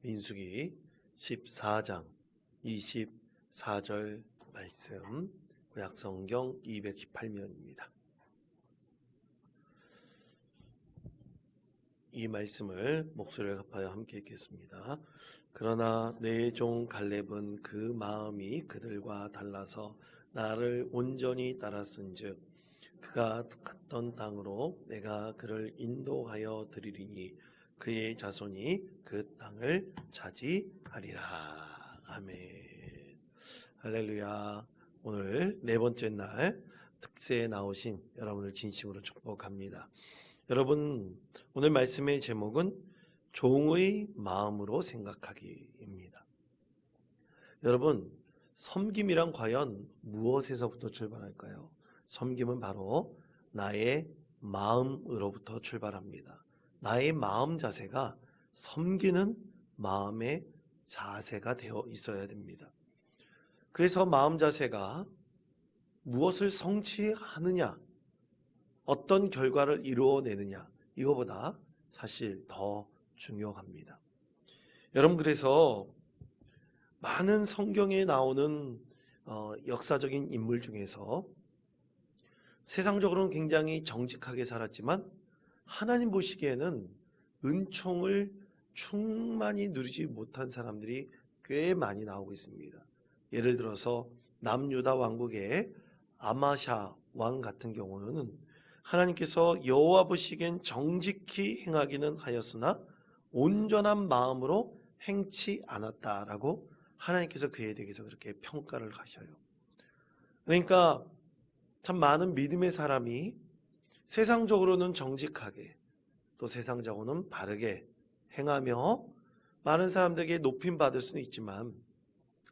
민수기 14장 24절 말씀, 구약성경 218면입니다. 이 말씀을 목소리를 합하여 함께 읽겠습니다. 그러나 내 종 갈렙은 그 마음이 그들과 달라서 나를 온전히 따랐은즉 그가 갔던 땅으로 내가 그를 인도하여 드리리니 그의 자손이 그 땅을 차지하리라. 아멘. 할렐루야. 오늘 네 번째 날 특세에 나오신 여러분을 진심으로 축복합니다. 여러분, 오늘 말씀의 제목은 종의 마음으로 생각하기입니다. 여러분, 섬김이란 과연 무엇에서부터 출발할까요? 섬김은 바로 나의 마음으로부터 출발합니다. 나의 마음 자세가 섬기는 마음의 자세가 되어 있어야 됩니다. 그래서 마음 자세가 무엇을 성취하느냐, 어떤 결과를 이루어내느냐, 이거보다 사실 더 중요합니다. 여러분, 그래서 많은 성경에 나오는 역사적인 인물 중에서 세상적으로는 굉장히 정직하게 살았지만 하나님 보시기에는 은총을 충만히 누리지 못한 사람들이 꽤 많이 나오고 있습니다. 예를 들어서 남유다 왕국의 아마샤 왕 같은 경우는 하나님께서 여호와 보시기엔 정직히 행하기는 하였으나 온전한 마음으로 행치 않았다라고 하나님께서 그에 대해서 그렇게 평가를 하셔요. 그러니까 참 많은 믿음의 사람이 세상적으로는 정직하게, 또 세상적으로는 바르게 행하며 많은 사람들에게 높임 받을 수는 있지만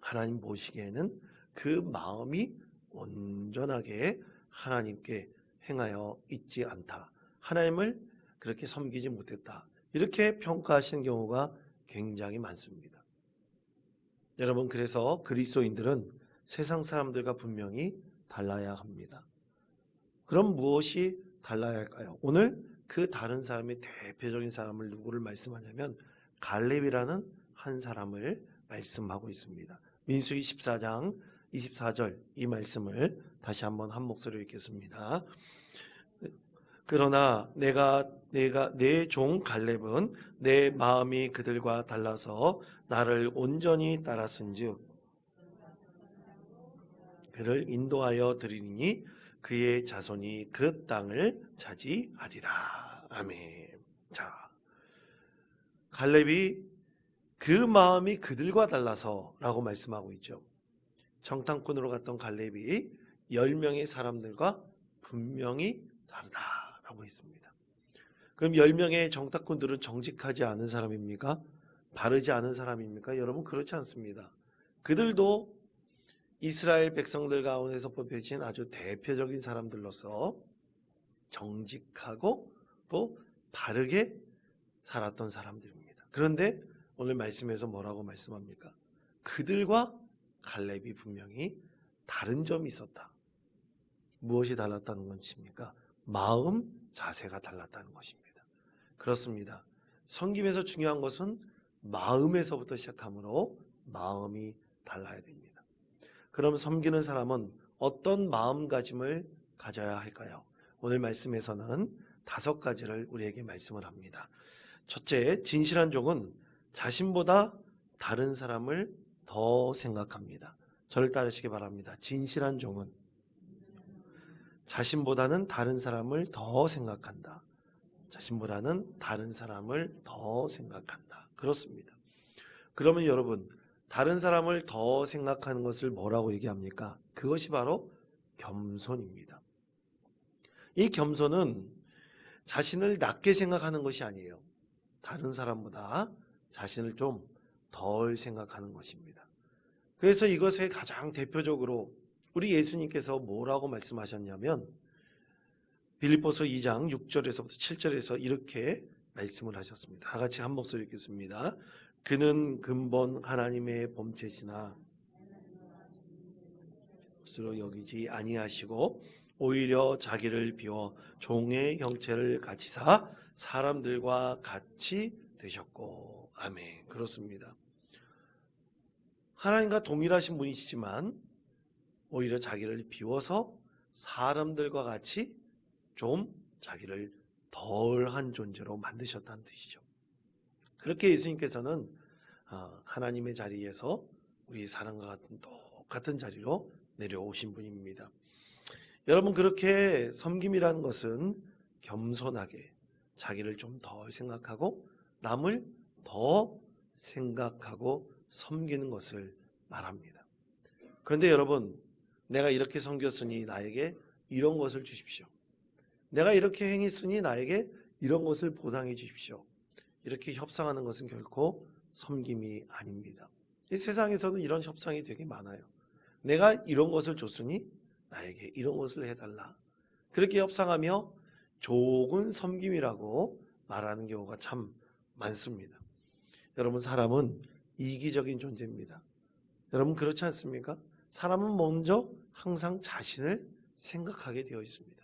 하나님 보시기에는 그 마음이 온전하게 하나님께 행하여 있지 않다, 하나님을 그렇게 섬기지 못했다, 이렇게 평가하시는 경우가 굉장히 많습니다. 여러분, 그래서 그리스도인들은 세상 사람들과 분명히 달라야 합니다. 그럼 무엇이 달라야 할까요? 오늘 그 다른 사람의 대표적인 사람을 누구를 말씀하냐면 갈렙이라는 한 사람을 말씀하고 있습니다. 민수기 14장 24절 이 말씀을 다시 한번 한 목소리로 읽겠습니다. 그러나 내 종 갈렙은 내 마음이 그들과 달라서 나를 온전히 따랐은즉 그를 인도하여 드리니 그의 자손이 그 땅을 차지하리라. 아멘. 자, 갈렙이 그 마음이 그들과 달라서 라고 말씀하고 있죠. 정탐꾼으로 갔던 갈렙이 10명의 사람들과 분명히 다르다라고 했습니다. 그럼 10명의 정탐꾼들은 정직하지 않은 사람입니까? 바르지 않은 사람입니까? 여러분, 그렇지 않습니다. 그들도 이스라엘 백성들 가운데서 뽑혀진 아주 대표적인 사람들로서 정직하고 또 바르게 살았던 사람들입니다. 그런데 오늘 말씀에서 뭐라고 말씀합니까? 그들과 갈렙이 분명히 다른 점이 있었다. 무엇이 달랐다는 것입니까? 마음 자세가 달랐다는 것입니다. 그렇습니다. 섬김에서 중요한 것은 마음에서부터 시작하므로 마음이 달라야 됩니다. 그럼 섬기는 사람은 어떤 마음가짐을 가져야 할까요? 오늘 말씀에서는 5가지를 우리에게 말씀을 합니다. 첫째, 진실한 종은 자신보다 다른 사람을 더 생각합니다. 저를 따르시기 바랍니다. 진실한 종은 자신보다는 다른 사람을 더 생각한다. 자신보다는 다른 사람을 더 생각한다. 그렇습니다. 그러면 여러분, 다른 사람을 더 생각하는 것을 뭐라고 얘기합니까? 그것이 바로 겸손입니다. 이 겸손은 자신을 낮게 생각하는 것이 아니에요. 다른 사람보다 자신을 좀 덜 생각하는 것입니다. 그래서 이것에 가장 대표적으로 우리 예수님께서 뭐라고 말씀하셨냐면 빌립보서 2장 6절에서부터 7절에서 이렇게 말씀을 하셨습니다. 다 같이 한 목소리 읽겠습니다. 그는 근본 하나님의 본체시나 스스로 여기지 아니하시고 오히려 자기를 비워 종의 형체를 가지사 사람들과 같이 되셨고. 아멘. 그렇습니다. 하나님과 동일하신 분이시지만 오히려 자기를 비워서 사람들과 같이 좀 자기를 덜한 존재로 만드셨다는 뜻이죠. 그렇게 예수님께서는 하나님의 자리에서 우리 사람과 같은 똑같은 자리로 내려오신 분입니다. 여러분, 그렇게 섬김이라는 것은 겸손하게 자기를 좀 덜 생각하고 남을 더 생각하고 섬기는 것을 말합니다. 그런데 여러분, 내가 이렇게 섬겼으니 나에게 이런 것을 주십시오. 내가 이렇게 행했으니 나에게 이런 것을 보상해 주십시오. 이렇게 협상하는 것은 결코 섬김이 아닙니다. 이 세상에서는 이런 협상이 되게 많아요. 내가 이런 것을 줬으니 나에게 이런 것을 해달라. 그렇게 협상하며 조금 섬김이라고 말하는 경우가 참 많습니다. 여러분, 사람은 이기적인 존재입니다. 여러분, 그렇지 않습니까? 사람은 먼저 항상 자신을 생각하게 되어 있습니다.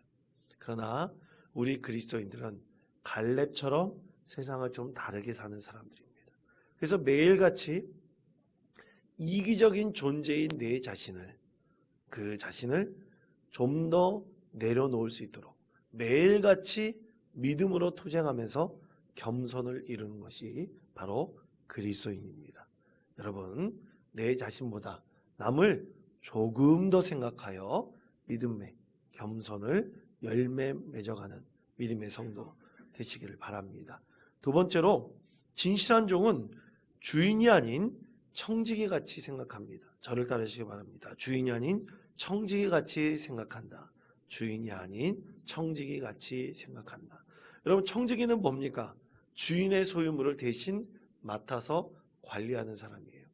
그러나 우리 그리스도인들은 갈렙처럼 세상을 좀 다르게 사는 사람들입니다. 그래서 매일같이 이기적인 존재인 내 자신을, 그 자신을 좀 더 내려놓을 수 있도록 매일같이 믿음으로 투쟁하면서 겸손을 이루는 것이 바로 그리스도인입니다. 여러분, 내 자신보다 남을 조금 더 생각하여 믿음의 겸손을 열매 맺어가는 믿음의 성도 되시기를 바랍니다. 두 번째로, 진실한 종은 주인이 아닌 청지기 같이 생각합니다. 저를 따르시기 바랍니다. 주인이 아닌 청지기 같이 생각한다. 주인이 아닌 청지기 같이 생각한다. 여러분, 청지기는 뭡니까? 주인의 소유물을 대신 맡아서 관리하는 사람이에요.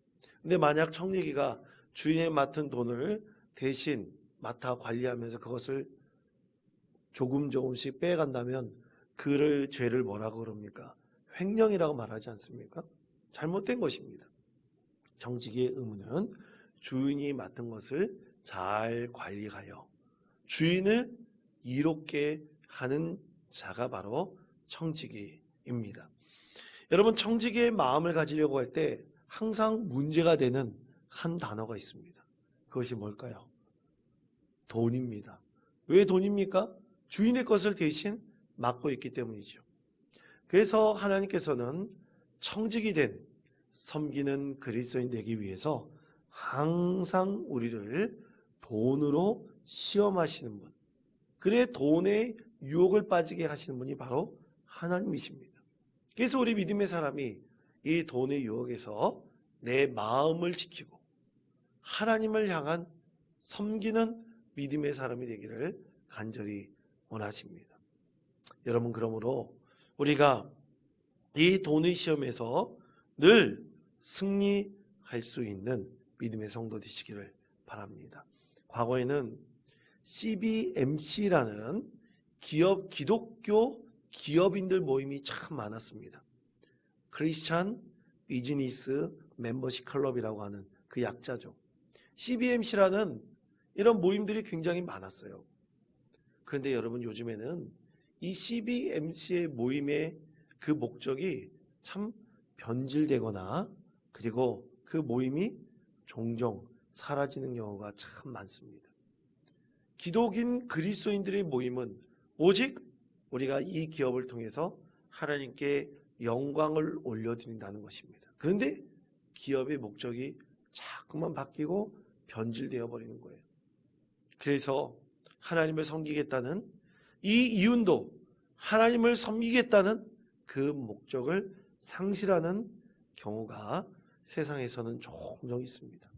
근데 만약 청지기가 주인의 맡은 돈을 대신 맡아 관리하면서 그것을 조금씩 빼간다면 그 죄를 뭐라고 그럽니까? 횡령이라고 말하지 않습니까? 잘못된 것입니다. 청지기의 의무는 주인이 맡은 것을 잘 관리하여 주인을 이롭게 하는 자가 바로 청지기입니다. 여러분, 청지기의 마음을 가지려고 할 때 항상 문제가 되는 한 단어가 있습니다. 그것이 뭘까요? 돈입니다. 왜 돈입니까? 주인의 것을 대신 맡고 있기 때문이죠. 그래서 하나님께서는 청지기 된 섬기는 그리스도인 되기 위해서 항상 우리를 돈으로 시험하시는 분, 그래 돈의 유혹을 빠지게 하시는 분이 바로 하나님이십니다. 그래서 우리 믿음의 사람이 이 돈의 유혹에서 내 마음을 지키고 하나님을 향한 섬기는 믿음의 사람이 되기를 간절히 원하십니다. 여러분, 그러므로 우리가 이 돈의 시험에서 늘 승리할 수 있는 믿음의 성도 되시기를 바랍니다. 과거에는 CBMC라는 기독교 기업인들 모임이 참 많았습니다. 크리스찬 비즈니스 멤버십 클럽이라고 하는 그 약자죠. CBMC라는 이런 모임들이 굉장히 많았어요. 그런데 여러분, 요즘에는 이 CBMC의 모임의 그 목적이 참 변질되거나 그리고 그 모임이 종종 사라지는 경우가 참 많습니다. 기독인 그리스도인들의 모임은 오직 우리가 이 기업을 통해서 하나님께 영광을 올려드린다는 것입니다. 그런데 기업의 목적이 자꾸만 바뀌고 변질되어 버리는 거예요. 그래서 하나님을 섬기겠다는 이 이윤도 하나님을 섬기겠다는 그 목적을 상실하는 경우가 세상에서는 종종 있습니다.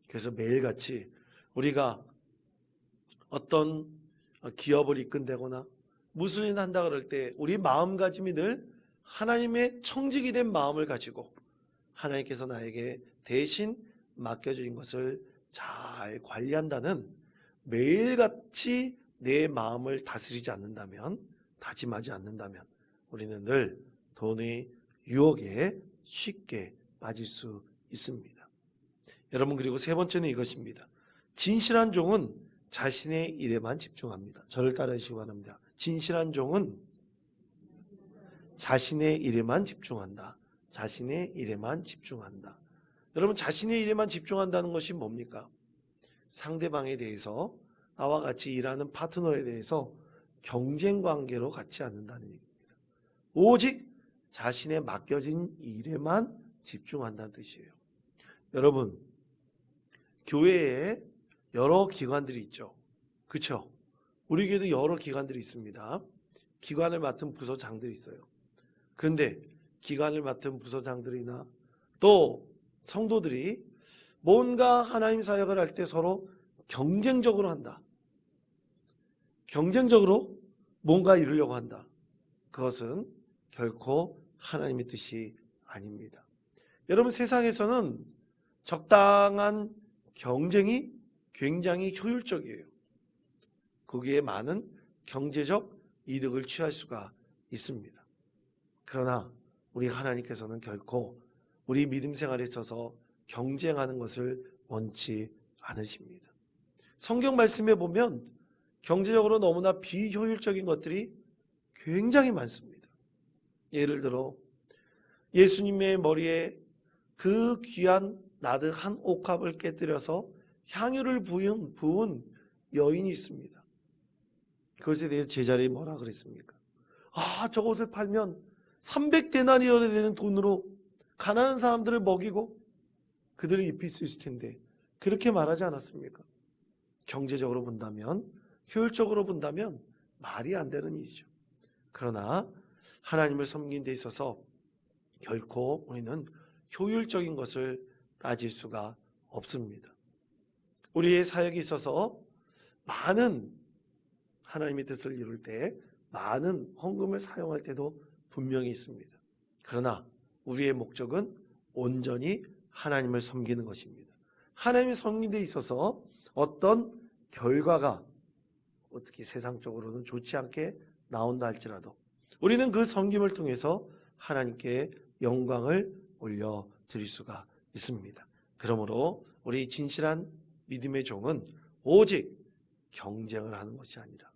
그래서 매일같이 우리가 어떤 기업을 이끈다거나 무슨 일을 한다 그럴 때 우리 마음가짐이 늘 하나님의 청직이 된 마음을 가지고 하나님께서 나에게 대신 맡겨주신 것을 잘 관리한다는, 매일같이 내 마음을 다스리지 않는다면, 다짐하지 않는다면 우리는 늘 돈의 유혹에 쉽게 빠질 수 있습니다. 여러분, 그리고 세 번째는 이것입니다. 진실한 종은 자신의 일에만 집중합니다. 저를 따르시기 바랍니다. 진실한 종은 자신의 일에만 집중한다. 자신의 일에만 집중한다. 여러분, 자신의 일에만 집중한다는 것이 뭡니까? 상대방에 대해서, 나와 같이 일하는 파트너에 대해서 경쟁 관계로 갖지 않는다는 얘기입니다. 오직 자신의 맡겨진 일에만 집중한다는 뜻이에요. 여러분, 교회에 여러 기관들이 있죠. 그렇죠? 우리 교회도 여러 기관들이 있습니다. 기관을 맡은 부서장들이 있어요. 그런데 기관을 맡은 부서장들이나 또 성도들이 뭔가 하나님 사역을 할 때 서로 경쟁적으로 한다. 경쟁적으로 뭔가 이루려고 한다. 그것은 결코 하나님의 뜻이 아닙니다. 여러분, 세상에서는 적당한 경쟁이 굉장히 효율적이에요. 거기에 많은 경제적 이득을 취할 수가 있습니다. 그러나 우리 하나님께서는 결코 우리 믿음 생활에 있어서 경쟁하는 것을 원치 않으십니다. 성경 말씀에 보면 경제적으로 너무나 비효율적인 것들이 굉장히 많습니다. 예를 들어 예수님의 머리에 그 귀한 나드 한 옥합을 깨뜨려서 향유를 부은 여인이 있습니다. 그것에 대해서 제자들이 뭐라 그랬습니까? 저것을 팔면 300데나리온이 되는 돈으로 가난한 사람들을 먹이고 그들을 입힐 수 있을 텐데 그렇게 말하지 않았습니까? 경제적으로 본다면, 효율적으로 본다면 말이 안 되는 일이죠. 그러나 하나님을 섬기는 데 있어서 결코 우리는 효율적인 것을 따질 수가 없습니다. 우리의 사역에 있어서 많은 하나님의 뜻을 이룰 때 많은 헌금을 사용할 때도 분명히 있습니다. 그러나 우리의 목적은 온전히 하나님을 섬기는 것입니다. 하나님을 섬기는 데 있어서 어떤 결과가 어떻게 세상적으로는 좋지 않게 나온다 할지라도 우리는 그 섬김을 통해서 하나님께 영광을 올려드릴 수가 있습니다. 그러므로 우리 진실한 믿음의 종은 오직 경쟁을 하는 것이 아니라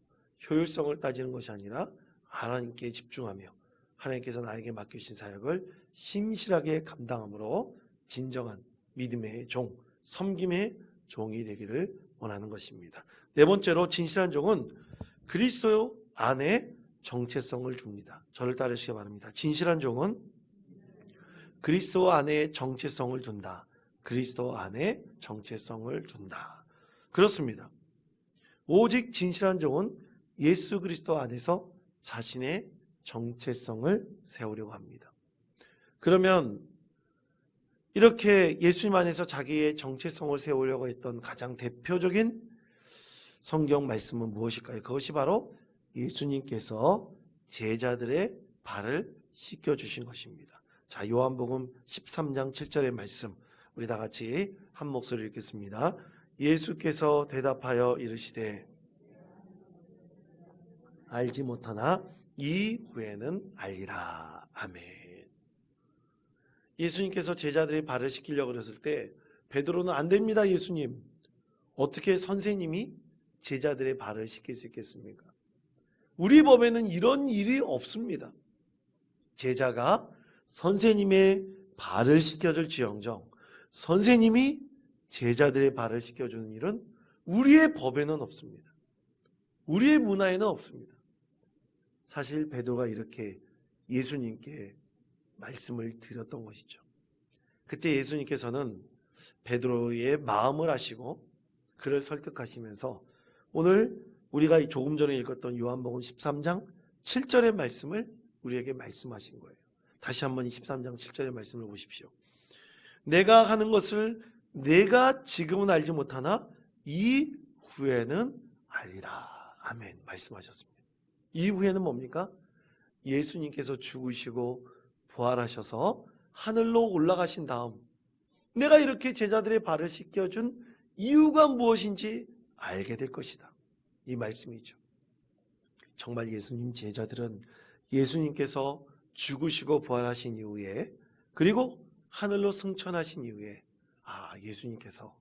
효율성을 따지는 것이 아니라 하나님께 집중하며 하나님께서 나에게 맡기신 사역을 심실하게 감당함으로 진정한 믿음의 종, 섬김의 종이 되기를 원하는 것입니다. 네 번째로 진실한 종은 그리스도 안에 정체성을 줍니다. 저를 따르시기 바랍니다. 진실한 종은 그리스도 안에 정체성을 둔다. 그리스도 안에 정체성을 둔다. 그렇습니다. 오직 진실한 종은 예수 그리스도 안에서 자신의 정체성을 세우려고 합니다. 그러면 이렇게 예수님 안에서 자기의 정체성을 세우려고 했던 가장 대표적인 성경 말씀은 무엇일까요? 그것이 바로 예수님께서 제자들의 발을 씻겨주신 것입니다. 자, 요한복음 13장 7절의 말씀 우리 다 같이 한 목소리 읽겠습니다. 예수께서 대답하여 이르시되 알지 못하나 이후에는 알리라. 아멘. 예수님께서 제자들의 발을 씻기려고 그랬을 때 베드로는 안 됩니다, 예수님. 어떻게 선생님이 제자들의 발을 씻길 수 있겠습니까? 우리 법에는 이런 일이 없습니다. 제자가 선생님의 발을 씻겨줄지언정 선생님이 제자들의 발을 씻겨주는 일은 우리의 법에는 없습니다. 우리의 문화에는 없습니다. 사실 베드로가 이렇게 예수님께 말씀을 드렸던 것이죠. 그때 예수님께서는 베드로의 마음을 아시고 그를 설득하시면서 오늘 우리가 조금 전에 읽었던 요한복음 13장 7절의 말씀을 우리에게 말씀하신 거예요. 다시 한번 13장 7절의 말씀을 보십시오. 내가 하는 것을 내가 지금은 알지 못하나 이후에는 알리라. 아멘. 말씀하셨습니다. 이후에는 뭡니까? 예수님께서 죽으시고 부활하셔서 하늘로 올라가신 다음 내가 이렇게 제자들의 발을 씻겨준 이유가 무엇인지 알게 될 것이다. 이 말씀이죠. 정말 예수님 제자들은 예수님께서 죽으시고 부활하신 이후에 그리고 하늘로 승천하신 이후에 예수님께서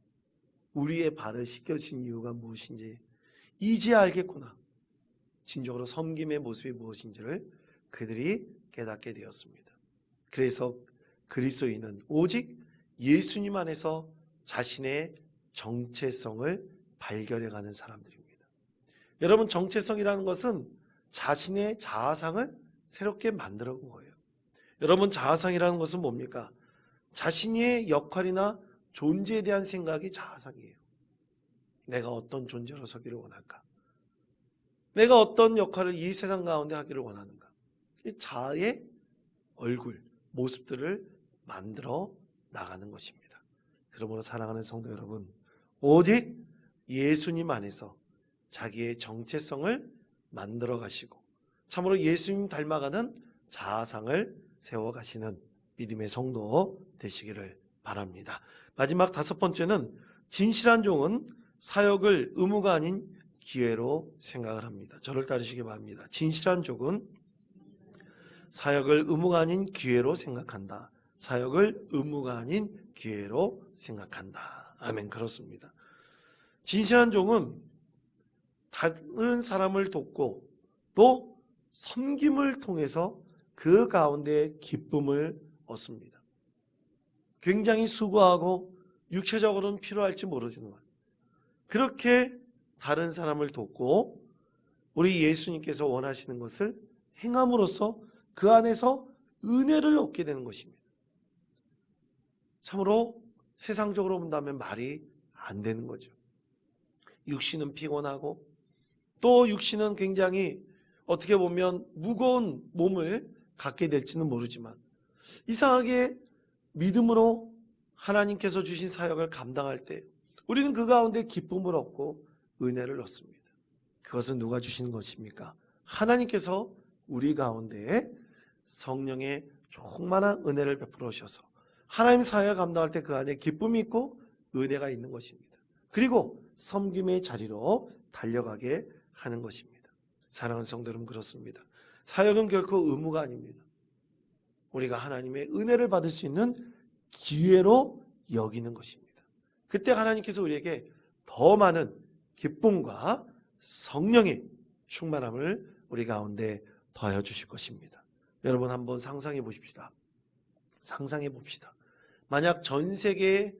우리의 발을 씻겨주신 이유가 무엇인지 이제 알겠구나. 진정으로 섬김의 모습이 무엇인지를 그들이 깨닫게 되었습니다. 그래서 그리스도인은 오직 예수님 안에서 자신의 정체성을 발견해가는 사람들입니다. 여러분, 정체성이라는 것은 자신의 자아상을 새롭게 만들어본 거예요. 여러분, 자아상이라는 것은 뭡니까? 자신의 역할이나 존재에 대한 생각이 자아상이에요. 내가 어떤 존재로 서기를 원할까? 내가 어떤 역할을 이 세상 가운데 하기를 원하는가? 이 자아의 얼굴, 모습들을 만들어 나가는 것입니다. 그러므로 사랑하는 성도 여러분, 오직 예수님 안에서 자기의 정체성을 만들어 가시고 참으로 예수님 닮아가는 자아상을 세워가시는 믿음의 성도 되시기를 바랍니다. 마지막 5번째는 진실한 종은 사역을 의무가 아닌 기회로 생각을 합니다. 저를 따르시기 바랍니다. 진실한 종은 사역을 의무가 아닌 기회로 생각한다. 사역을 의무가 아닌 기회로 생각한다. 아멘. 그렇습니다. 진실한 종은 다른 사람을 돕고 또 섬김을 통해서 그 가운데 기쁨을 얻습니다. 굉장히 수고하고 육체적으로는 필요할지 모르지만 그렇게 다른 사람을 돕고 우리 예수님께서 원하시는 것을 행함으로써 그 안에서 은혜를 얻게 되는 것입니다. 참으로 세상적으로 본다면 말이 안 되는 거죠. 육신은 피곤하고 또 육신은 굉장히 어떻게 보면 무거운 몸을 갖게 될지는 모르지만 이상하게 믿음으로 하나님께서 주신 사역을 감당할 때 우리는 그 가운데 기쁨을 얻고 은혜를 얻습니다. 그것은 누가 주시는 것입니까? 하나님께서 우리 가운데에 성령의 충만한 은혜를 베풀어 주셔서 하나님 사역을 감당할 때 그 안에 기쁨이 있고 은혜가 있는 것입니다. 그리고 섬김의 자리로 달려가게 하는 것입니다. 사랑하는 성도 여러분, 그렇습니다. 사역은 결코 의무가 아닙니다. 우리가 하나님의 은혜를 받을 수 있는 기회로 여기는 것입니다. 그때 하나님께서 우리에게 더 많은 기쁨과 성령의 충만함을 우리 가운데 더하여 주실 것입니다. 여러분, 한번 상상해 보십시다. 상상해 봅시다. 만약 전 세계의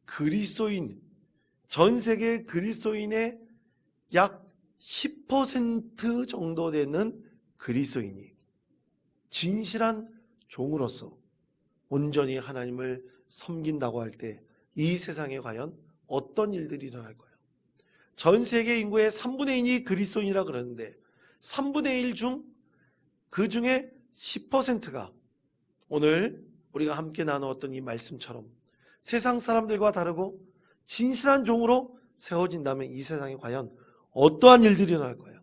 그리스도인의 약 10% 정도 되는 그리스도인이 진실한 종으로서 온전히 하나님을 섬긴다고 할 때 이 세상에 과연 어떤 일들이 일어날까요? 전 세계 인구의 3분의 1이 그리스도인이라 그러는데 3분의 1 중 그 중에 10%가 오늘 우리가 함께 나누었던 이 말씀처럼 세상 사람들과 다르고 진실한 종으로 세워진다면 이 세상에 과연 어떠한 일들이 일어날까요?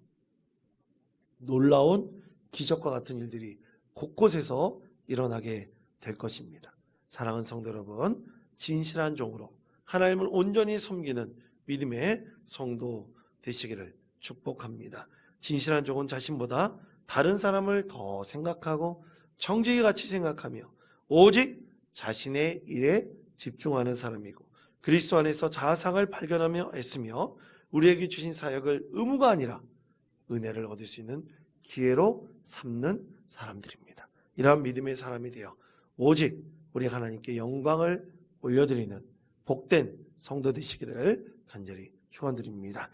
놀라운 기적과 같은 일들이 곳곳에서 일어나게 될 것입니다. 사랑하는 성도 여러분, 진실한 종으로 하나님을 온전히 섬기는 믿음의 성도 되시기를 축복합니다. 진실한 종은 자신보다 다른 사람을 더 생각하고 정직히 같이 생각하며 오직 자신의 일에 집중하는 사람이고 그리스도 안에서 자아상을 발견하며 애쓰며 우리에게 주신 사역을 의무가 아니라 은혜를 얻을 수 있는 기회로 삼는 사람들입니다. 이러한 믿음의 사람이 되어 오직 우리 하나님께 영광을 올려드리는 복된 성도 되시기를 간절히 축원드립니다.